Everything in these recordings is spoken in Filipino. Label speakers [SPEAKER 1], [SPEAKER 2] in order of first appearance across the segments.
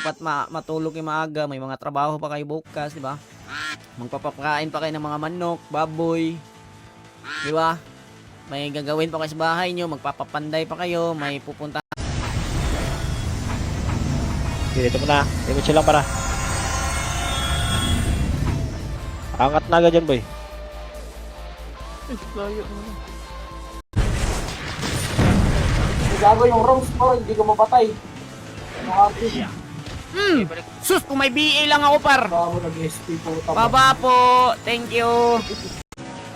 [SPEAKER 1] dapat matulog kayo maaga, may mga trabaho pa kayo bukas, di ba? Magpapakain pa kayo ng mga manok, baboy, di ba? May gagawin pa kayo sa bahay nyo, magpapapanday pa kayo, may pupunta.
[SPEAKER 2] Dito mo na, dimitso lang para. Angat na agad dyan, boy.
[SPEAKER 3] Layo mo.
[SPEAKER 4] Gago yung rooms mo, hindi ko mapatay.
[SPEAKER 1] Sus, kung may BA lang ako, par.
[SPEAKER 4] Gago nag-SP po.
[SPEAKER 1] Baba po, thank you.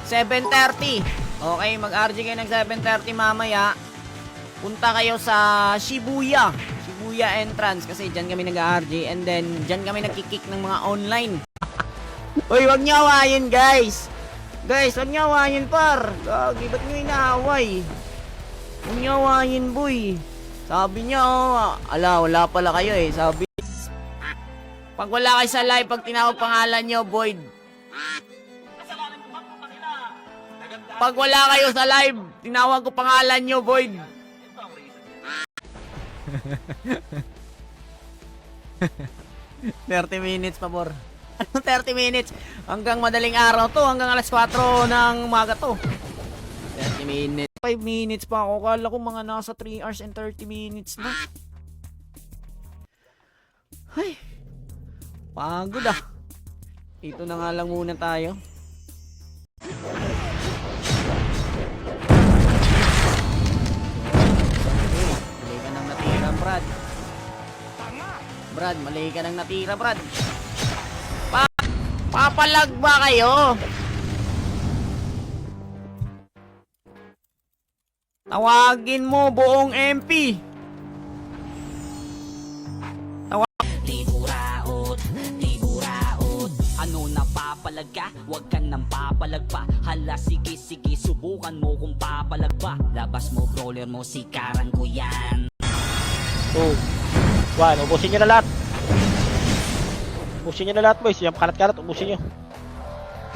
[SPEAKER 1] 7:30. Okay, mag-RG kayo ng 7:30 mamaya. Punta kayo sa Shibuya entrance kasi dyan kami nag-RG and then dyan kami nagkikick ng mga online. Uy, wag niyo awayin, guys. Guys, wag niyo awayin, par. Gagi, ba't niyo inaaway? Huwag niyo awayin, boy. Sabi niya, wala pala kayo eh. Sabi, pag wala kayo sa live, pag tinawag pangalan niyo, void. Pag wala kayo sa live, tinawag ko pangalan niyo, void. $30 minutes, pabor. Anong 30 minutes? Hanggang madaling araw to, hanggang alas 4 ng umaga to. 30 minutes. 5 minutes pa ako. Kala ko mga nasa 3 hours and 30 minutes na. Ay. Pagod ah. Ito na nga lang muna tayo. Mali ka nang natira, Brad. Brad, mali ka nang natira, Brad. Papalag ba kayo? Tawagin mo buong MP.
[SPEAKER 5] Tiburaot, ano napapalag ka? Huwag ka nang papalag pa. Hala, sige, subukan mo kung papalag pa. Labas mo, brawler mo, sikaran ko yan.
[SPEAKER 2] 2, 1, ubusin nyo na lahat. Ubusin nyo na lahat, boys. Yung kalat-kalat, ubusin nyo.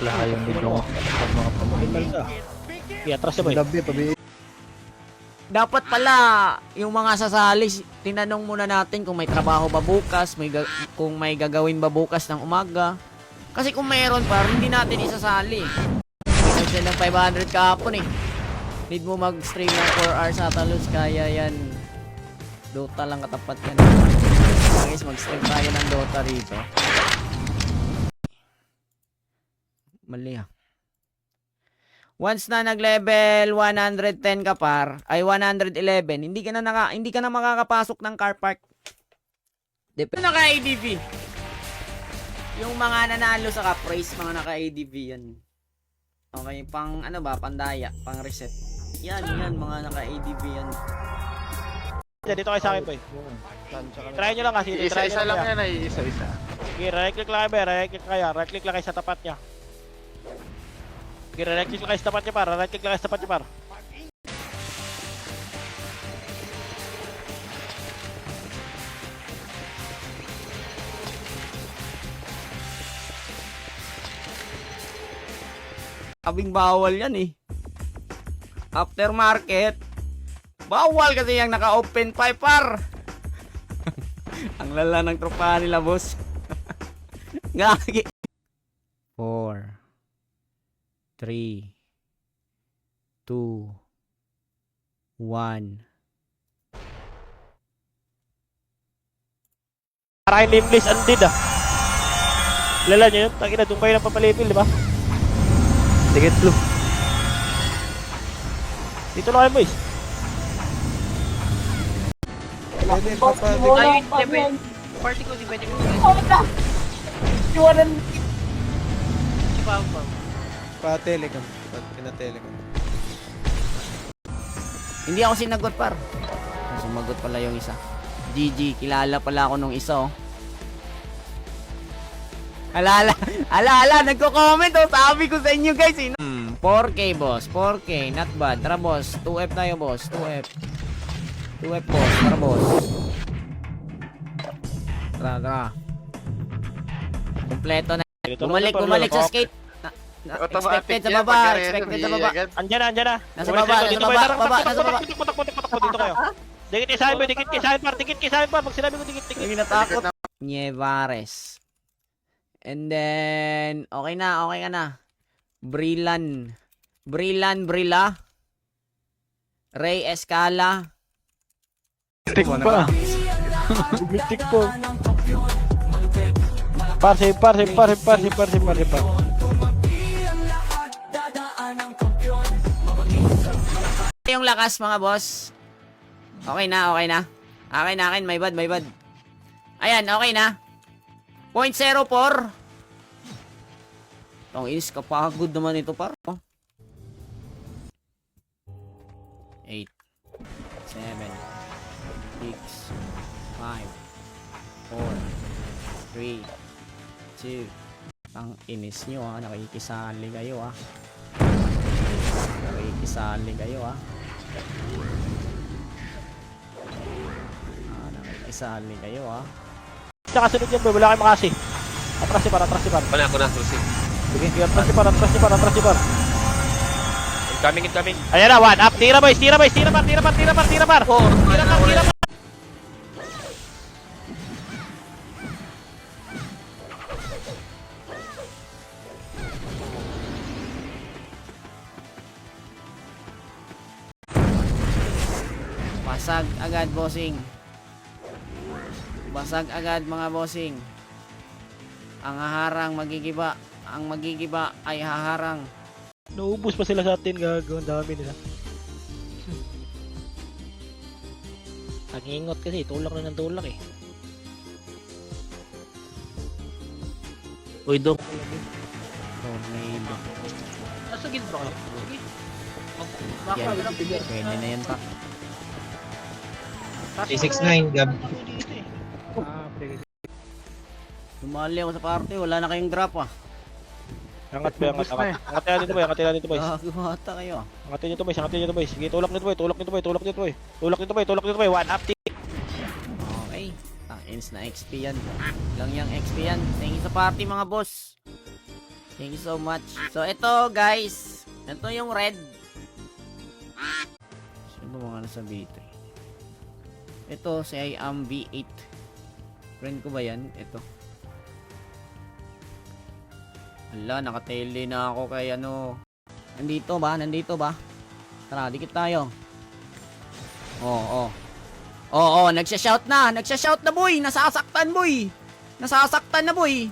[SPEAKER 3] Wala yung dito mga pamahimay ka.
[SPEAKER 2] I-atras na, boy.
[SPEAKER 3] Labi, pabi.
[SPEAKER 1] Dapat pala yung mga sasali, tinanong muna natin kung may trabaho ba bukas, kung may gagawin ba bukas ng umaga. Kasi kung mayroon pa, hindi natin isasali. Nag-send ng 500 kahapon eh. Need mo mag-stream ng 4 hours sa Talos, kaya yan. Dota lang katapat yan. Guys, mag-stream tayo ng Dota rito. Mali ah. Once na nag-level 110 ka par, ay 111, hindi ka na makakapasok ng car park. Depende naka-ADV. Yung mga nanalo sa cup race, mga naka-ADV yan. Okay, pang ano ba, pandaya, pang reset. Yan, mga naka-ADV yan.
[SPEAKER 2] Dito kayo sa akin, boy. Try nyo lang kasi.
[SPEAKER 3] Isa-isa lang yan ay isa-isa.
[SPEAKER 2] Okay, right-click lang kayo, right-click kayo. Right-click lang kayo sa tapat niya. Okay, right-click lang kayo sa tapat niya, para. Right-click lang kayo sa tapat niya, para.
[SPEAKER 1] Abing bawal yan eh. Aftermarket. Bawal kasi yung naka-open pipe par. Ang lala ng tropa nila, boss. Gagi. 4 3 2 1.
[SPEAKER 2] Parang nameless undead ah. Lala nyo yun? Tangina, doon kayo ng papalipil, di ba?
[SPEAKER 3] Ticket blue.
[SPEAKER 2] Dito lang kayo, boys.
[SPEAKER 4] Pwede pa, pwede.
[SPEAKER 1] Party ko, di pwede ko.
[SPEAKER 4] Iwanan.
[SPEAKER 3] Pa-telecom. Pina-telecom.
[SPEAKER 1] Hindi ako sinagot par. Sumagot pala yung isa. GG, kilala pala ako nung isa oh. Ala, nagko-comment oh. Sabi ko sa inyo guys eh. 4K boss, 4K, not bad. Tara boss, 2F tayo boss, 2F. 2F boss, tara boss. Tara. Kompleto na. Bumalik sa skate. Expected sa baba, expected sa baba.
[SPEAKER 2] Andyan na.
[SPEAKER 1] Nasa baba.
[SPEAKER 2] Putak dito kayo. Dikit kisahin par. Pag sinabi ko dikit.
[SPEAKER 1] Hindi natakot. Nievares. And then, okay ka na. Brillan, Brilla. Ray Escala.
[SPEAKER 3] Stick pa.
[SPEAKER 2] Mystic po. Parse.
[SPEAKER 1] Yung lakas mga boss. Okay na. Akin. My bad. Ayan, okay na. 0.04. Ang inis kapagod naman ito par. 8 7 6 5 4 3 2. Ang inis nyo ha. Nakikisali kayo ha. Nakikisali kayo ha.
[SPEAKER 2] Nakasunod yan boy, wala kayong makasi. Atras si par.
[SPEAKER 6] Wala ako na, Lucy.
[SPEAKER 2] Sige, atras si par.
[SPEAKER 6] Incoming.
[SPEAKER 2] Ayan na, 1 up. Tira boys. Tira par. Tira par.
[SPEAKER 1] Basag agad bossing. Basag agad mga bossing. Ang haharang magigiba. Ang magigiba ay haharang.
[SPEAKER 2] Naubos pa sila sa atin, gago. Ang dami nila. Nagingot kasi, tulak na ng tulak eh.
[SPEAKER 3] Uy, Dok.
[SPEAKER 1] Tornado.
[SPEAKER 2] Nasa guild bro kayo? Sige.
[SPEAKER 1] Yan. Pwede na yan pa.
[SPEAKER 3] 369, Gab.
[SPEAKER 1] Sumali ako sa party. Wala na kayong drop ah.
[SPEAKER 2] Angat yan dito boy.
[SPEAKER 1] Gago ata kayo.
[SPEAKER 2] Angatin nyo to boy. Sige, tulak nito boy. 1 up.
[SPEAKER 1] Okay. Ins na XP yan. Lang yung XP yan. Thank you sa party mga boss. Thank you so much. So ito guys. Ito yung red. Sino ba mga nasa B3? Ito si I am V8. Friend ko ba yan? Ito. Ala, nakatele na ako kay ano. Nandito ba? Tara, dikit tayo. Oo, nagsha-shout na boy. Nasasaktan na boy.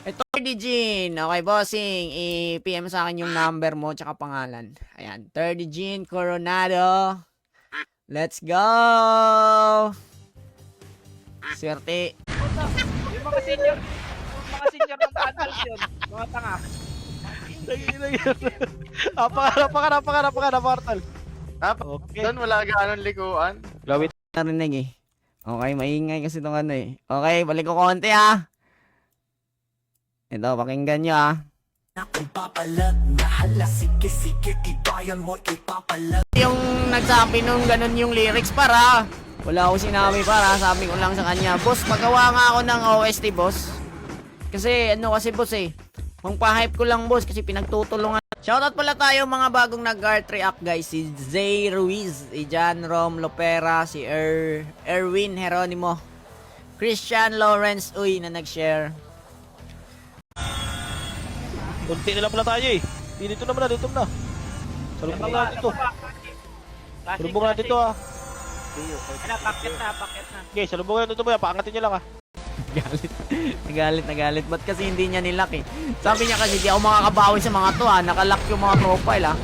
[SPEAKER 1] Ito, Digin. Okay, bossing. I-PM sa akin yung number mo tsaka pangalan. Ayan, 30 Gin Coronado. Let's go! Swerte.
[SPEAKER 4] Yung mga senior ng Candles yun. Mga tanga.
[SPEAKER 2] Napaka portal. Okay.
[SPEAKER 7] Doon wala gaanong likuan.
[SPEAKER 2] Gawin.
[SPEAKER 1] Narinig eh. Okay, maingay kasi itong ano eh. Okay, balik ko konti ah. Ito, pakinggan nyo ah. Yung nagsabi nung ganun yung lyrics para. Wala ako sinabi para. Sabi ko lang sa kanya, boss, magawa nga ako ng OST, boss. Kasi ano kasi boss eh. Pang-hype ko lang boss kasi pinagtutulungan. Shoutout pala tayo mga bagong nag-art react guys. Si Zay Ruiz, si John Rom Lopera, si Erwin Heronimo, Christian Lawrence Uy na nag-share.
[SPEAKER 2] Kunti na lang pala tayo eh. Dito na. Salubong natin to. Salubong natin to ah.
[SPEAKER 4] Paket na.
[SPEAKER 2] Okay, salubong natin to boy. Paangatin nyo lang ah.
[SPEAKER 1] Nagalit. Ba't kasi hindi niya nilock eh? Sabi niya kasi di ako makakabawi sa mga to ah. Nakalock yung mga profile ah.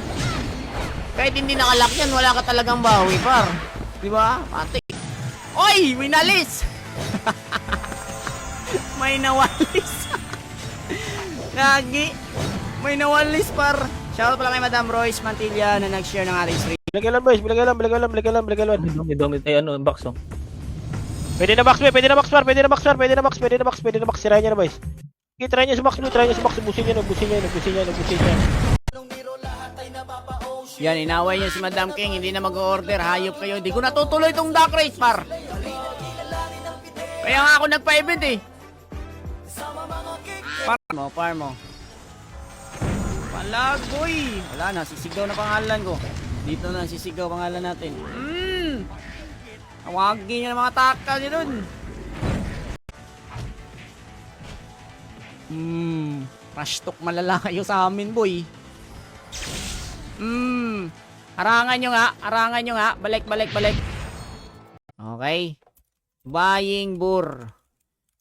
[SPEAKER 1] Kahit hindi nakalock yan, wala ka talagang bawi par. Diba? Pati. Oy! Winalis! May nawalis. Gagi. May nawalis par. Shoutout pala kay Madam Royce Mantilla na nag-share ng ating stream.
[SPEAKER 2] Bilagalan boys, bilagalan.
[SPEAKER 3] Ay, ano, box oh.
[SPEAKER 2] Pwede na max. Sirahin niya na boys. Okay, try niya sa max. Ubusin niya.
[SPEAKER 1] Yan, inaway niya si Madam King. Hindi na mag-order. Hayop kayo. Hindi ko natutuloy itong Dark Race par. Kaya nga ako nagpa-event eh. Par mo. Palagoy. Wala na, sisigaw na pangalan ko. Dito na sisigaw pangalan natin. Tawagin nyo ng mga taka nyo dun. Trash talk malala kayo sa amin, boy. Harangan nyo nga. Balik. Okay. Buying boar.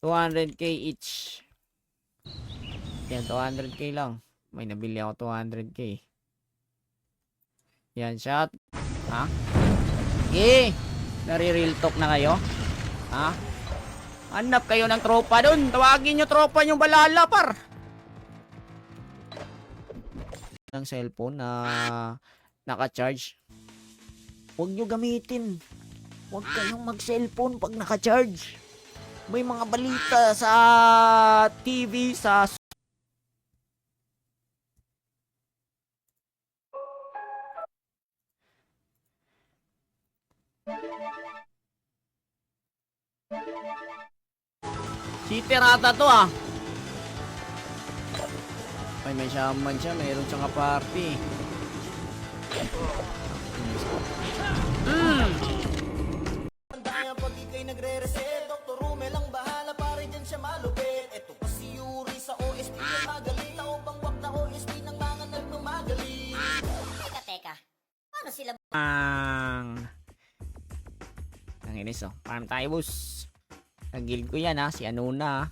[SPEAKER 1] 200k each. Yan, 200k lang. May nabili ako 200k. Yan, shot. Ha? Nari-real talk na kayo? Ha? Hanap kayo ng tropa dun. Tawagin nyo tropa nyo balala, par. Ng cellphone na naka-charge. Huwag nyo gamitin. Huwag kayong mag-cellphone pag naka-charge. May mga balita sa TV, sa cheater ata to ah. Ay, may shaman siya. Mayroon siyang party.
[SPEAKER 6] Pag ika'y nagre-reset, Dr. Rumel ang bahala, pare dyan siya malupit. Ito pa si Yuri sa OSP ng magaling. Tao bang wak na OSP ng mga nagmamagaling.
[SPEAKER 7] Teka. Paano sila
[SPEAKER 1] Ang inis oh. Parang tayo, boss. Kagil ko yan ha. Si ano na.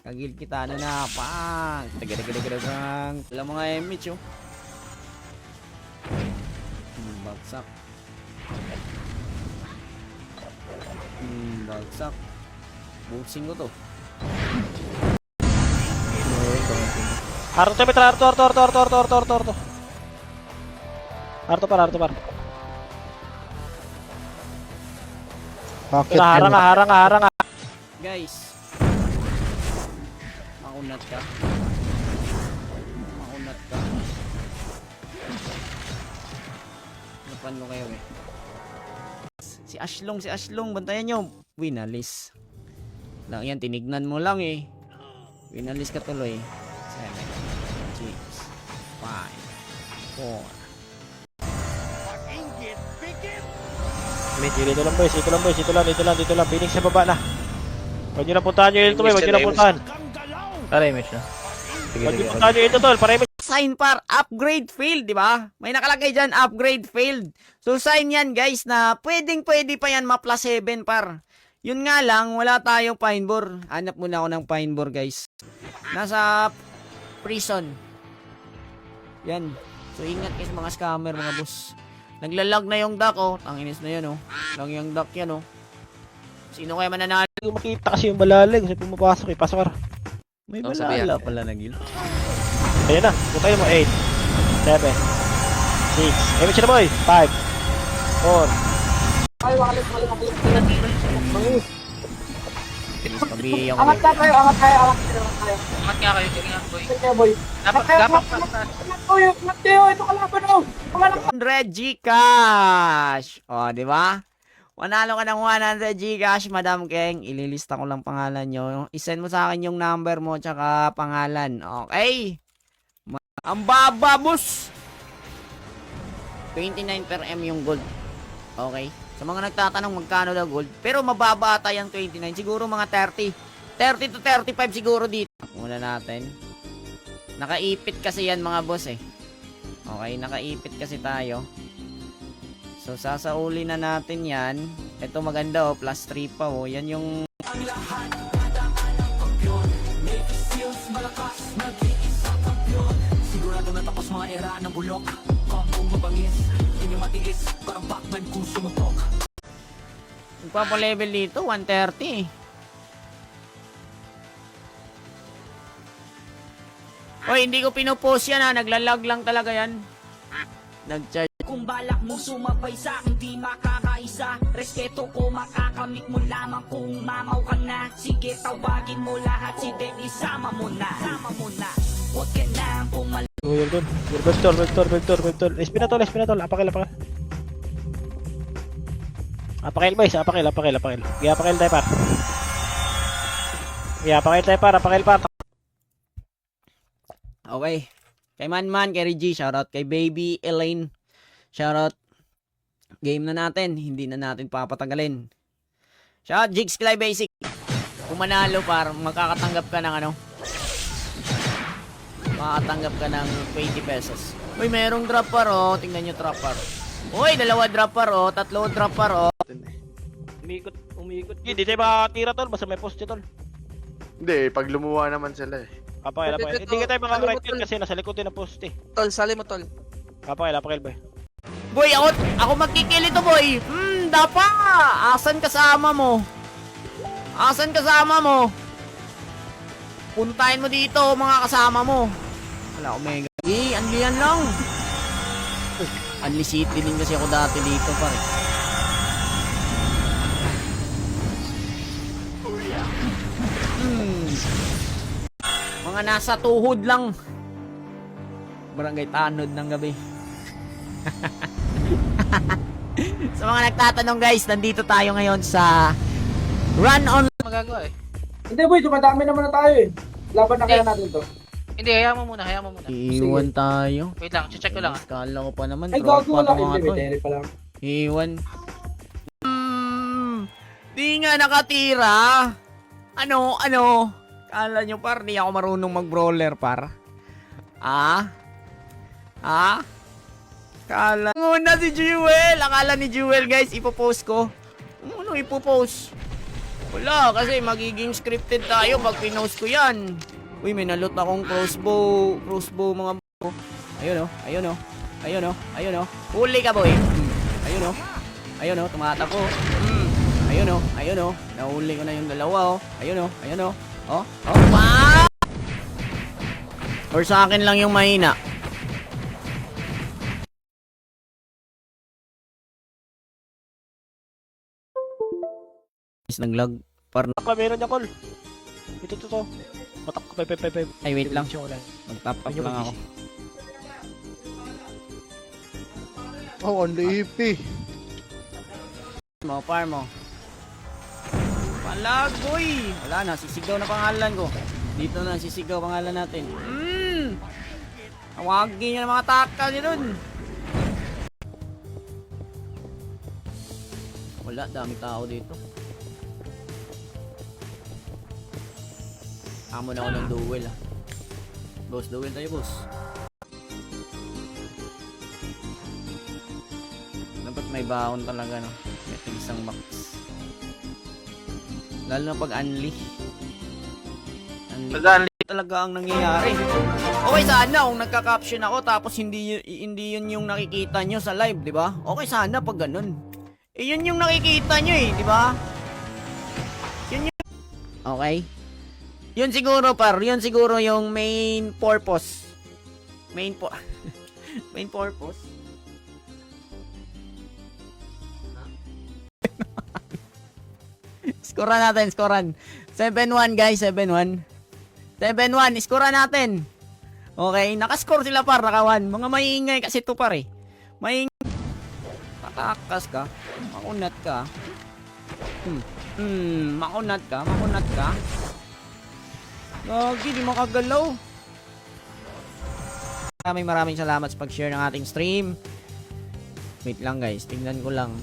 [SPEAKER 1] Kagil kita. Pang. Tagadagadagadag. Wala mga MH oh. Bagsak. Bagsak. Boxing ko to.
[SPEAKER 2] Arto par.
[SPEAKER 3] Bakit
[SPEAKER 2] Harang.
[SPEAKER 1] Guys. Makunat ka. Napan mo kayo eh. Si Ashlong, bantayan nyo. Winalis. Lang yan, tinignan mo lang eh. Winalis ka tuloy. 7, 6, 5, 4.
[SPEAKER 2] Dito lang boys, dito lang. Pinig sa baba na. Huwag nyo na puntahan yung ito, huwag nyo na puntahan.
[SPEAKER 3] Tara, image na. Sige,
[SPEAKER 2] Huwag nyo puntahan yung ito, tol. Para
[SPEAKER 1] Sign par, upgrade failed, di ba? May nakalagay dyan, upgrade failed. So sign yan guys na pwede pa yan ma-plus 7 par. Yun nga lang, wala tayong pine boar. Hanap muna ako ng pine boar guys. Nasa prison. Yan. So ingat guys mga scammer, mga boss. Naglalag na yung duck oh. Ang inis na yan oh. Lang yung duck yan oh. Sino kaya mananalo?
[SPEAKER 2] makita kasi yung balalag. Kasi pumapasok eh. Pasok ka.
[SPEAKER 1] May balala pala na gil.
[SPEAKER 2] Ayan na. Puntayin mo. 8, 7, 6. Image na boy. 5, 4.
[SPEAKER 1] Pabiyang
[SPEAKER 4] Angat ka kayo.
[SPEAKER 8] Angat nga kayo, sige nga, boy. Angat kayo, ito kalaban mo.
[SPEAKER 1] 100 Gcash. O, di ba? Manalo ka ng 100 Gcash, Madam Keng. Ililista ko lang pangalan nyo. I-send mo sa akin yung number mo tsaka pangalan. Okay? Ang baba, boss! 29 per M yung gold. Okay? Sa mga nagtatanong magkano daw gold. Pero mababa ata yung 29. Siguro mga 30. 30 to 35 siguro dito. Muna natin. Nakaipit kasi yan mga boss eh. Okay, nakaipit kasi tayo. So, sasauli na natin yan. Ito maganda oh, plus 3 pa oh. Yan yung...
[SPEAKER 5] Sigurado na tapos mga era ng bulok. Kampong mabangis, hindi matiis. Parang Pacman kung sumutok.
[SPEAKER 1] Magpapa-level dito, 130. Oy, hindi ko pinupost yan ha. Naglalag lang talaga yan. Nag-charge.
[SPEAKER 5] Kung balak mo sumabay sa akin, di makakaisa. Respeto ko, makakamit mo lamang kung mamaw ka na. Sige, tawagin mo lahat, si Ben, isama mo na. Huwag ka na pumal...
[SPEAKER 2] Yun dun. Vector. SP na tol. Apakil. Apakil boys, apakil. Apakil tayo par. Apakil par.
[SPEAKER 1] Okay. Kay Manman, kay Reggie, shoutout. Kay Baby Elaine, shoutout. Game na natin. Hindi na natin papatagalin. Shoutout, Jigs Clay Basic. Kung manalo par, makakatanggap ka ng ano? Makakatanggap ka ng 20 pesos. Uy, merong drop par oh. Tingnan nyo drop par. Uy, 2 drop par oh. 3 drop par oh.
[SPEAKER 4] Umikot.
[SPEAKER 2] Hindi tayo makakatira tol, basta may poste tol.
[SPEAKER 9] Hindi, pag lumuwa naman sila eh.
[SPEAKER 2] Papakil. Hindi ka tayo makaka-right click kasi nasa likod din ang poste.
[SPEAKER 8] Tol, sali mo tol.
[SPEAKER 2] Papakil boy.
[SPEAKER 1] Boy, ako magkikil ito boy. Dapa. Asan kasama mo? Asan kasama mo? Puntahin mo dito mga kasama mo. Wala, Omega. Anlian lang. Unli City din kasi ako dati dito pare. Mga nasa tuhod lang. Barangay Tanod ng gabi. Sa mga nagtatanong guys, nandito tayo ngayon sa Run On.
[SPEAKER 8] Magagawa eh. Hindi boy, dumadami naman na tayo eh. Laban na kaya natin to.
[SPEAKER 4] Hindi, hayaan mo muna.
[SPEAKER 1] Iwan tayo.
[SPEAKER 4] Wait lang, check ko lang.
[SPEAKER 1] Kala ko pa naman.
[SPEAKER 8] Ay,
[SPEAKER 1] tropa
[SPEAKER 8] gago lang.
[SPEAKER 1] to mga
[SPEAKER 8] Hindi,
[SPEAKER 1] to, eh.
[SPEAKER 8] may pa lang.
[SPEAKER 1] Iwan. Di nga nakatira. Ano? Kala nyo par, di ako marunong mag-brawler par. Kala. Muna si Jewel. Akala ni Jewel guys, ipopost ko. Ano ipopost? Wala, kasi magiging scripted tayo pag pinost ko yan. Uy, may nalot akong crossbow mga b****. Ayun o. Huli ka boy. Ayun o, tumatakbo. Ayun o. Nahuli ko na yung dalawa o. Ayun o. Oh, wow! Or sa akin lang yung mahina. Naglag par na.
[SPEAKER 2] Meron niya call. Ito. Matak ko, pay.
[SPEAKER 1] Ay, wait lang. Mag-top up lang ako.
[SPEAKER 9] Oh, on the EP.
[SPEAKER 1] Par mo. Palagoy! Wala na, sisigaw na pangalan ko. Dito na, sisigaw pangalan natin. Tawagin nyo ng mga takal nyo dun. Wala, dami tao dito. Amo na ako ng duel ah. Boss, duel tayo boss. Dapat may baon talaga no. May isang max. Lalo na pag unli. Unli talaga ang nangyayari. Okay sana kung nagka-caption ako tapos hindi yun yung nakikita nyo sa live, di ba? Okay sana pag ganun. Eh yun yung nakikita nyo eh, di ba? Yun yung... Okay. Yun siguro par, yun siguro yung main purpose. Main purpose. Skoran natin. 7-1 guys, 7-1. 7-1, skoran natin. Okay, nakascore sila par, nakawan. Mga maingay kasi to par eh. Maingay. Tatakas ka. Makunat ka. Makunat ka. Gagi, di makagalaw. Maraming salamat sa pag-share ng ating stream. Wait lang guys, tingnan ko lang.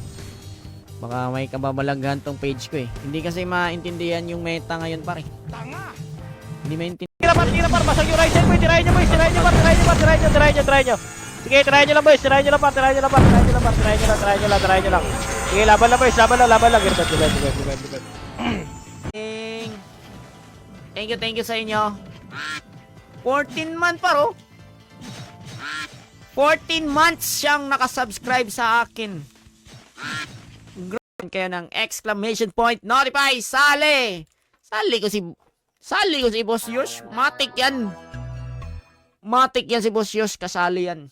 [SPEAKER 1] Baka may kababalaghan tong page ko eh. Hindi kasi maintindihan yung meta ngayon pare. Tanga! Hindi maintindihan.
[SPEAKER 2] Tira par, basag yung right side boy. Tirahin nyo. Sige, tirahin nyo lang boys. Tirahin nyo lang. Sige, laban lang boys. Laban lang. Girbet.
[SPEAKER 1] Thank you sa inyo. 14 months paro. 14 months siyang nakasubscribe sa akin. Grabe kayo ng exclamation point notify. Sali ko si Boss Yosh. Matik yan si Boss Yosh. Kasali yan.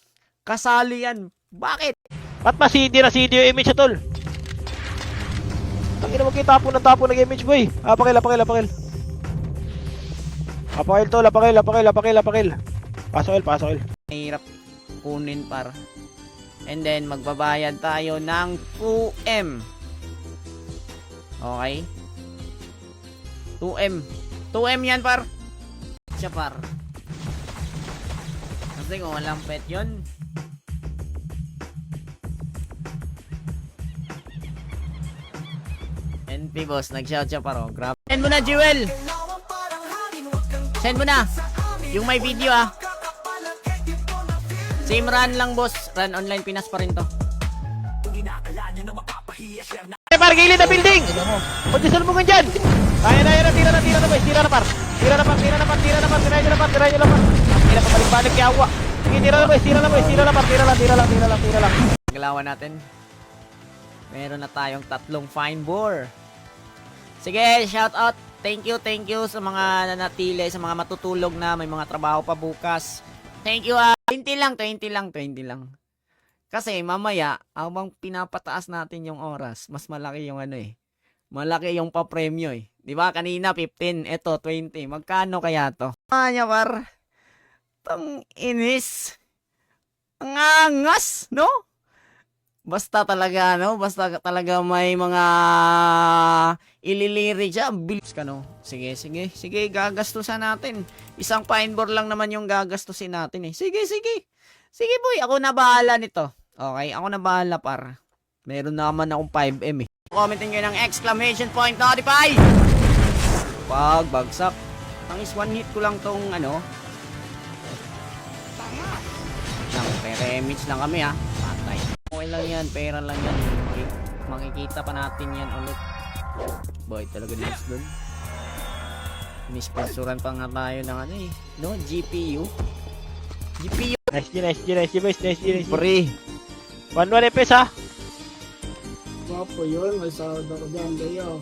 [SPEAKER 1] Bakit?
[SPEAKER 2] Ba't masindi na CD yung image tol? Tangina mo kayo tapo ng image boy. Pakil. Lapakil. Pasok.
[SPEAKER 1] Mahirap kunin par. And then magbabayad tayo ng 2M. Okay? 2M yan par. Siya par. Kasi kung walang pet yun. NP Di boss, nag-shout siya paro. Grabe. Send mo na, Jewel! Send mo na! Yung may video ah. Same run lang boss. Run online Pinas pa rin to.
[SPEAKER 2] Par, gilid na building! O, disalubungan dyan! Kaya na, tira na boys, tira na par. Tira na par, tira na par. Tira nyo na par. Tira ka balik-balik kaya awa. Sige, tira na boys, tira na par. Tira lang.
[SPEAKER 1] Galawan natin. Meron na tayong 3 fine bore. Sige, shout out. Thank you sa mga nanatili, sa mga matutulog na may mga trabaho pa bukas. Thank you 20 lang. Kasi mamaya, habang pinapataas natin yung oras, mas malaki yung malaki yung pa-premyo eh. 'Di ba? Kanina 15, eto 20. Magkano kaya to? Anya par. Tang inis. Ang angas, no? Basta talaga may mga ililirik siya. Bilis ka, no? Sige, gagastusan natin. Isang fine bore lang naman yung gagastusin natin eh. Sige boy, ako na bahala nito. Okay, ako na bahala par. Meron naman akong 5M eh. Commentin kayo ng exclamation point notify! Bagsak. Ang is one hit ko lang tong Remix lang kami ha. Patay. Okay lang yan, pera lang yan. Makikita pa natin yan ulit. Boy, talaga nice dun. Inisponsoran pa nga tayo ng GPU.
[SPEAKER 2] Nice G boys, nice G.
[SPEAKER 1] Pre.
[SPEAKER 2] 1 FPS ha.
[SPEAKER 8] Wapo yun, may sahod ako dyan, Leo.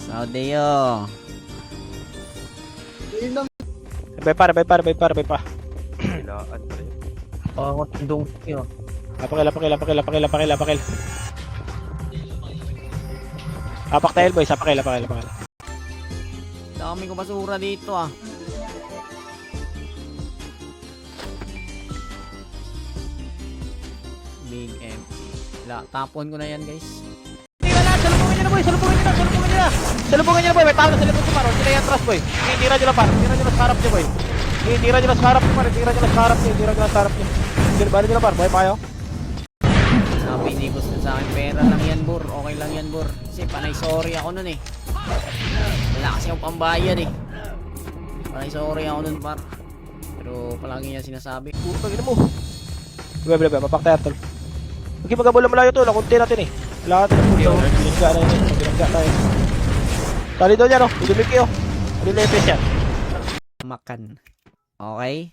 [SPEAKER 1] Saudeo.
[SPEAKER 2] Bay pa.
[SPEAKER 3] Pangot dong yun.
[SPEAKER 2] Pakil. Apak tayo boys, pakil.
[SPEAKER 1] Dami ko basura dito ah. Big M. Tapon ko na yan guys.
[SPEAKER 2] Salubungan nyo na boy. Salubungan nyo na boy. May tao na salubungan ko paro. Sila yan trust boy. Tira nyo na par. Tira nyo na sa harap nyo boy. Tira nyo na sa harap nyo par. Tira nyo na sa harap nyo. Bali nyo na par. Buhay pa kayo.
[SPEAKER 1] Sabi ni boss na sa akin, pera lang yan bur. Okay lang yan bur. Kasi panay sorry ako nun eh. Wala kasi akong pambayad eh. Panay sorry ako nun par. Pero palagi niya sinasabi.
[SPEAKER 2] Puro gina mo. Bebe. Mapak tayo tol. Huwag magabula malayo tol. Kunti natin eh. Wala natin ang puto. Binigga na yun. Binigga tayo. Tali daw niya no. Idumik kayo. Hindi na yung yan.
[SPEAKER 1] Makan. Okay?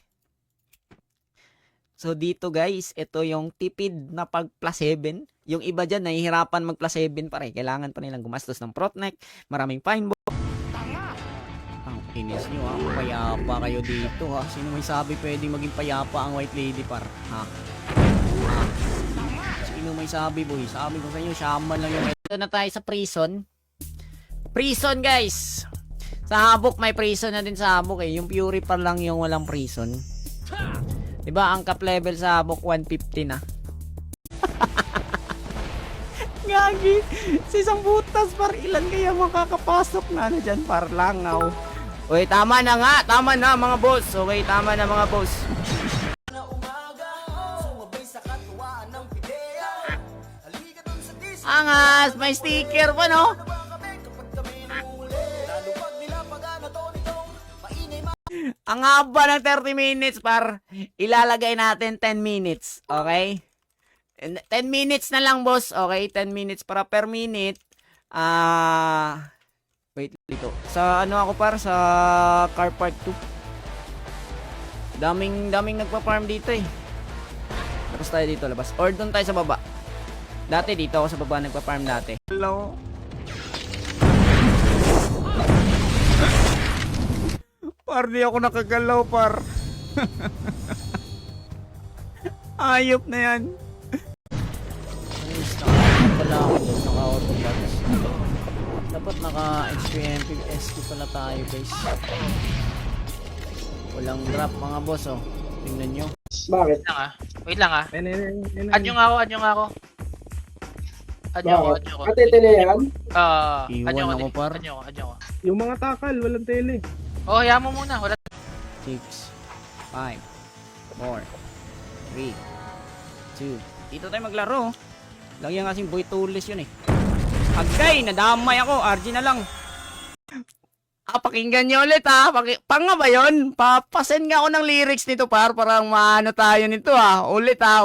[SPEAKER 1] So dito guys, ito yung tipid na pag plus 7. Yung iba dyan, nahihirapan mag plus 7 pare. Kailangan pa nilang gumastos ng protneck, maraming fine ball. Ang inis nyo ha, payapa kayo dito ha. Sino may sabi pwedeng maging payapa ang white lady par? Ha? Sino may sabi boy? Sabi ko sa inyo, shaman lang yung... Ito na tayo sa prison. Prison guys! Sa Habok may prison na din sa Habok eh. Yung Fury pa lang yung walang prison. Diba ang cap level sa Habok 150 na. Gagi! Si isang butas par ilan kaya makakapasok na dyan par langaw. Uy, tama na mga boss. Okay, tama na mga boss. Angas! May sticker pa no? Ang haba ng 30 minutes par ilalagay natin 10 minutes. Okay? 10 minutes na lang boss. Okay? 10 minutes para per minute. Wait dito. Sa ako par sa car park 2. Daming nagpa-farm dito eh. Tapos tayo dito labas. Or doon tayo sa baba. Dati dito ako sa baba nagpa-farm dati. Hello. Par, di ako nakagalaw, par. Ayop na yan. Pala ako dyan, naka-autobots. Dapat naka-XP SQ pala tayo, guys. Walang drop, mga boss, oh. Tingnan nyo.
[SPEAKER 8] Bakit?
[SPEAKER 4] Wait lang ah. Add nyo nga ako.
[SPEAKER 8] Ate, tele yan?
[SPEAKER 1] Iwan ako, par.
[SPEAKER 4] Add nyo ako.
[SPEAKER 3] Yung mga takal, walang tele.
[SPEAKER 4] Oh, hayaan mo muna. Wala.
[SPEAKER 1] 6, 5, 4, 3, 2. Dito tayo maglaro. Lagyan kasing boy tools yun eh. Agay, nadamay ako. RG na lang. Pakinggan niyo ulit ha. Panga ba yun? Papasend nga ako ng lyrics nito parang maano tayo nito ha. Ulit ha.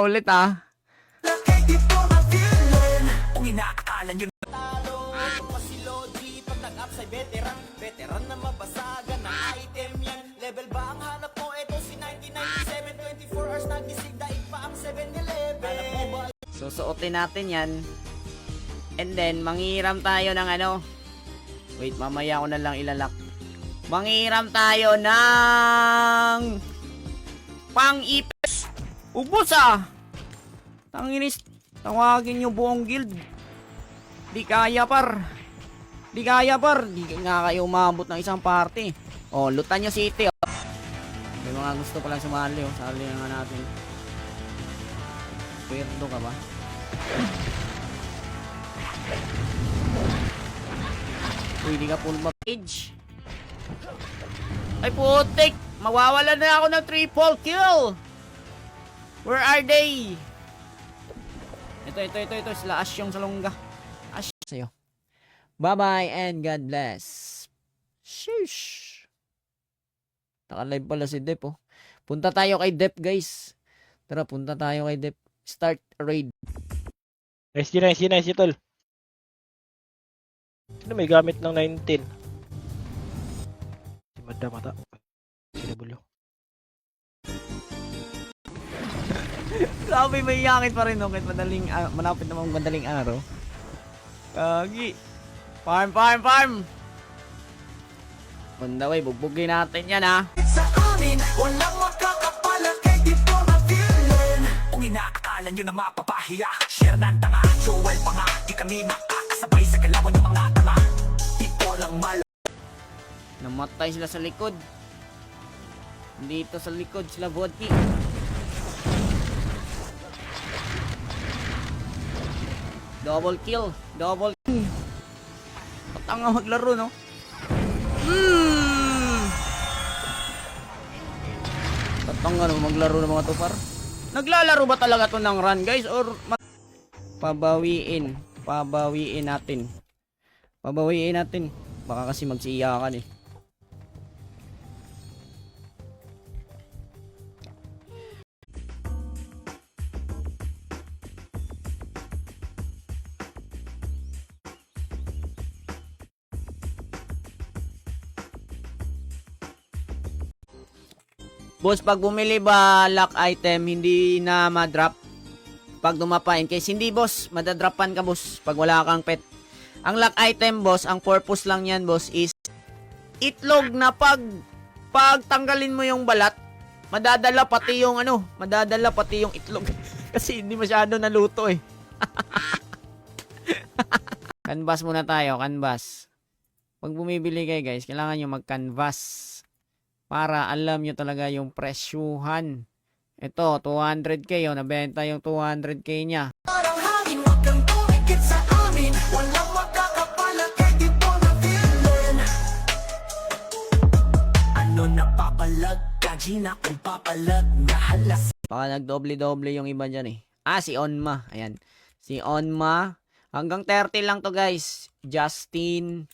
[SPEAKER 6] Talo, ito pa si Logi. Pag nag-upside veteran, veteran na mabasagan ng item yan. Level ba ang hanap mo? Ito si 1997, 24 hours nagising, daig pa ang 7-Eleven. Hanap mo ba?
[SPEAKER 1] Susuotin natin yan. And then, manghiram tayo ng ano. Wait, mamaya ko na lang ilalak. Manghiram tayo ng pang-ipes. Ubus ah. Tanginis, tawagin nyo buong guild. Di kaya par. Di nga kayo umabot ng isang party. Oh, lutan nyo city. Oh. May mga gusto palang sumali. Oh. Sali na nga natin. Pwede ka ba? Uy, di ka full page. Ay putik! Mawawala na ako ng triple kill! Where are they? Ito. Sila Asyong Salonga. Ash sa'yo. Bye-bye and God bless. Sheesh. Naka-live pala si Dep, oh. Punta tayo kay Dep, guys. Tara, punta tayo kay Dep. Start raid.
[SPEAKER 2] Nice, tol. Sino may gamit ng 19? Si Madam ata. Si W.
[SPEAKER 1] Sabi may yakit pa rin, no? Kahit malapit namang madaling araw. Kagi. Farm! On the way, bugbugin natin yan, ha?
[SPEAKER 5] Sa amin, walang makakapala kay di po na-feeling. Kung inaakala nyo na mapapahiya, share ng tanga, jewel pa nga, di kami makakasabay sa kalawan ng mga tanga. Di po lang
[SPEAKER 1] Namatay sila sa likod. Dito sa likod sila, Vodki. Double kill. Patanga maglaro, no? Patanga no maglaro ng mga tupar. Naglalaro ba talaga to ng run, guys? Or pabawiin natin. Baka kasi magsiiyakan eh. Boss, pag bumili ba lock item, hindi na ma-drop pag dumapain. Kasi hindi, boss, madadropan ka, boss, pag wala kang pet. Ang lock item, boss, ang purpose lang yan, boss, is itlog na pag tanggalin mo yung balat, madadala pati yung itlog. Kasi hindi masyado naluto eh. Canvas muna tayo, canvas. Pag bumibili kayo, guys, kailangan nyo mag-canvas. Para alam nyo talaga yung presyuhan. Ito, 200k yun. Nabenta yung 200k niya.
[SPEAKER 5] parang hangin, wag kang tumikit sa amin. Walang makakapala kay di po na-feeling. Ano napapalag? Kaji na kung papalag. Nahalas.
[SPEAKER 1] Baka nagdoble-doble yung iba dyan eh. Si Onma. Ayan. Si Onma. Hanggang 30 lang to, guys. Justin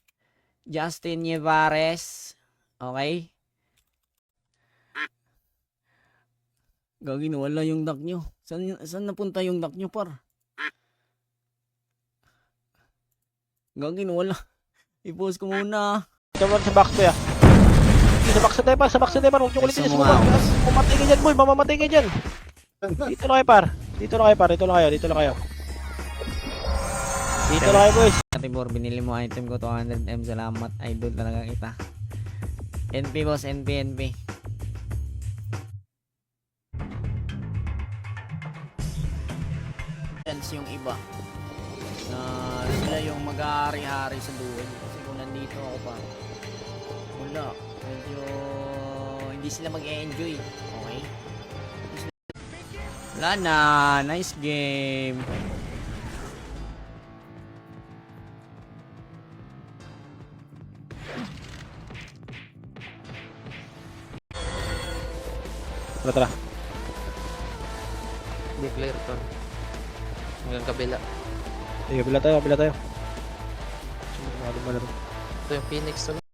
[SPEAKER 1] Nievares. Okay? Gagi, wala yung duck nyo. Saan napunta yung duck nyo, par? Gagi, wala. I-post ko muna.
[SPEAKER 2] Sa box ko ya. Sa box na par. Huwag nyo kulitin yung sumubak. Mamatay ka dyan, boy. Mamamatay ka dyan. Dito lang kayo, par. Dito lang kayo, boys.
[SPEAKER 1] Tibor, binili mo item ko 200M. Salamat, idol talaga kita. NP, boss. NP. Yung iba na sila yung mag-aari-hari sa duel kasi kung nandito ako pa wala, medyo hindi sila mag-enjoy. Okay, wala na. Nice game.
[SPEAKER 2] Tara.
[SPEAKER 3] Declare to. Hanggang kabila.
[SPEAKER 2] Sige, bila tayo.
[SPEAKER 3] Ito yung Phoenix to